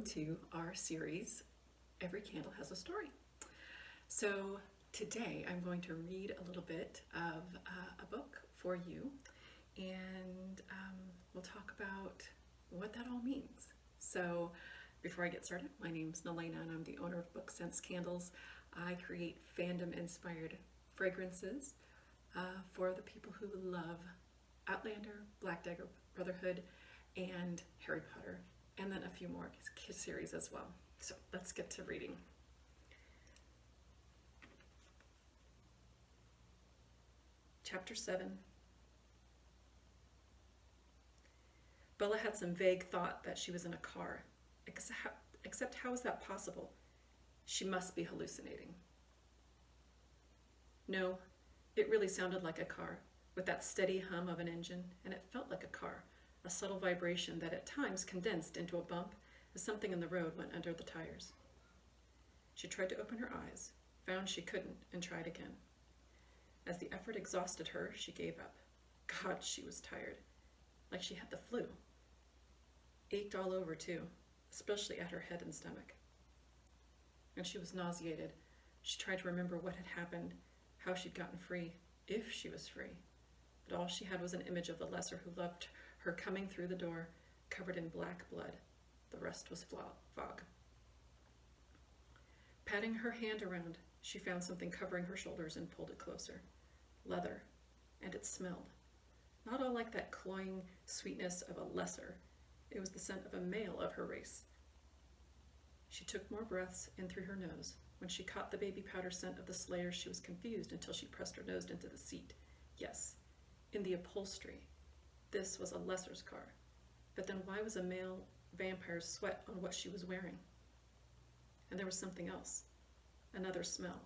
to our series, Every Candle Has a Story. So today I'm going to read a little bit of a book for you, and we'll talk about what that all means. So before I get started, my name's Nelena and I'm the owner of Book Sense Candles. I create fandom inspired fragrances for the people who love Outlander, Black Dagger, Brotherhood, and Harry Potter, and then a few more kids series as well. So let's get to reading. Chapter 7. Bella had some vague thought that she was in a car, except how is that possible? She must be hallucinating. No, it really sounded like a car, with that steady hum of an engine, and it felt like a car, a subtle vibration that at times condensed into a bump as something in the road went under the tires. She tried to open her eyes, found she couldn't, and tried again. As the effort exhausted her, she gave up. God, she was tired, like she had the flu. Ached all over, too, especially at her head and stomach. And she was nauseated. She tried to remember what had happened, how she'd gotten free, if she was free. But all she had was an image of the lesser who loved her coming through the door, covered in black blood. The rest was fog. Patting her hand around, she found something covering her shoulders and pulled it closer. Leather, and it smelled. Not all like that cloying sweetness of a lesser. It was the scent of a male of her race. She took more breaths in through her nose. When she caught the baby powder scent of the slayer, she was confused until she pressed her nose into the seat. Yes, in the upholstery. This was a lesser's car. But then why was a male vampire's sweat on what she was wearing? And there was something else. Another smell.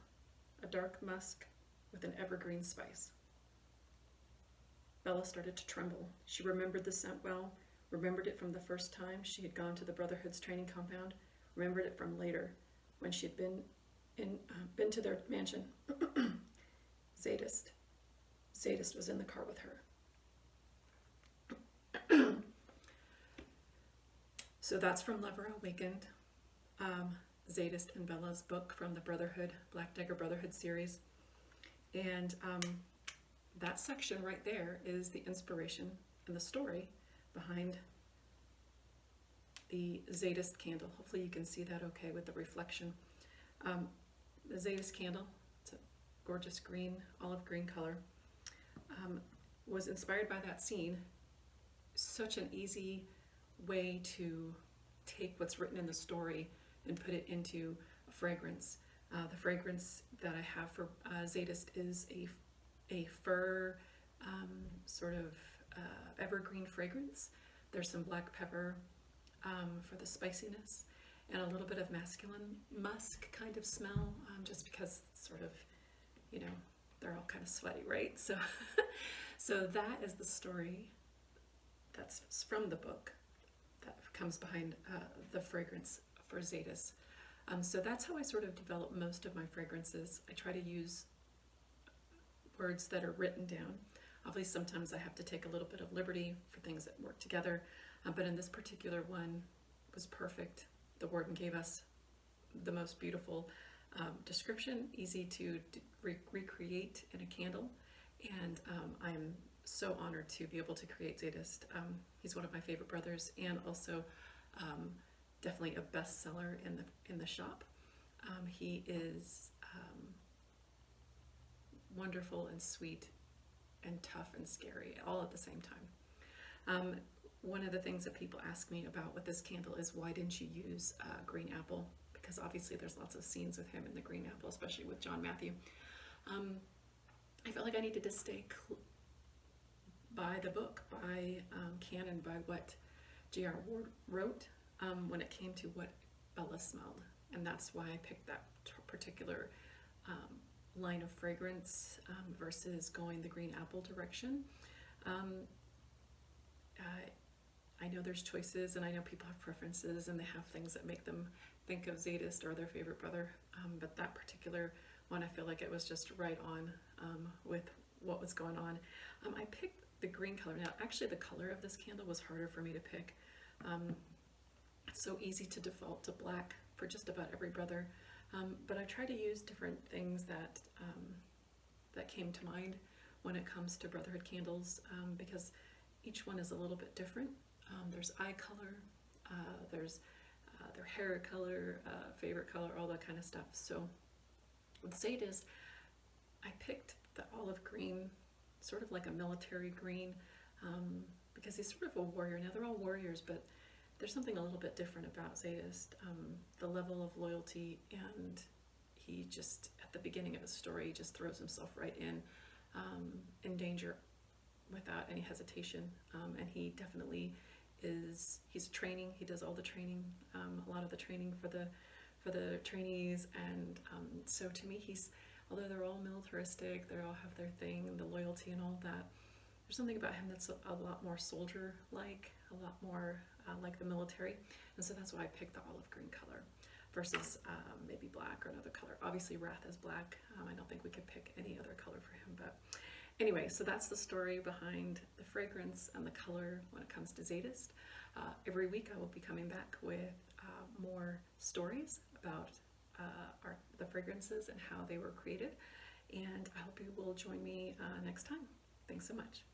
A dark musk with an evergreen spice. Bella started to tremble. She remembered the scent well, remembered it from the first time she had gone to the Brotherhood's training compound, remembered it from later, when she had been to their mansion. Zsadist. Zsadist was in the car with her. So that's from Lover Awakened, Zsadist and Bella's book from the Brotherhood, Black Dagger Brotherhood series. And that section right there is the inspiration and the story behind the Zsadist candle. Hopefully you can see that okay with the reflection. The Zsadist candle, it's a gorgeous green, olive green color, was inspired by that scene. Such an easy way to take what's written in the story and put it into a fragrance. The fragrance that I have for Zsadist is a fir sort of evergreen fragrance. There's some black pepper for the spiciness and a little bit of masculine musk kind of smell, just because sort of, you know, they're all kind of sweaty, right? So, so that is the story that's from the book that comes behind the fragrance for Zsadist. So that's how I sort of develop most of my fragrances. I try to use words that are written down. Obviously, sometimes I have to take a little bit of liberty for things that work together, but in this particular one, it was perfect. The warden gave us the most beautiful description, easy to recreate in a candle, and I'm so honored to be able to create Zsadist. He's one of my favorite brothers, and also definitely a bestseller in the shop. He is wonderful and sweet and tough and scary all at the same time. One of the things that people ask me about with this candle is, why didn't you use green apple? Because obviously there's lots of scenes with him in the green apple, especially with John Matthew. I felt like I needed to stay by the book, by canon, by what J.R. Ward wrote when it came to what Bella smelled. And that's why I picked that particular line of fragrance versus going the green apple direction. I know there's choices, and I know people have preferences, and they have things that make them think of Zsadist or their favorite brother, but that particular one, I feel like it was just right on with what was going on. I picked the green color. Now, actually, the color of this candle was harder for me to pick. so easy to default to black for just about every brother, but I try to use different things that that came to mind when it comes to Brotherhood candles, because each one is a little bit different. There's eye color, there's their hair color, favorite color, all that kind of stuff. So with Zsadist, I picked the olive green, sort of like a military green, because he's sort of a warrior. Now they're all warriors, but there's something a little bit different about Zsadist, the level of loyalty, and he just, at the beginning of his story, he just throws himself right in danger without any hesitation, and he definitely is, he's training, he does all the training, a lot of the training for the trainees, and so to me he's, although they're all militaristic, they all have their thing, and the loyalty and all that, there's something about him that's a lot more soldier-like, a lot more like the military, and so that's why I picked the olive green color versus maybe black or another color. Obviously Wrath is black. I don't think we could pick any other color for him, but anyway, so that's the story behind the fragrance and the color when it comes to Zsadist. Every week I will be coming back with more stories about the fragrances and how they were created, and I hope you will join me next time. Thanks so much.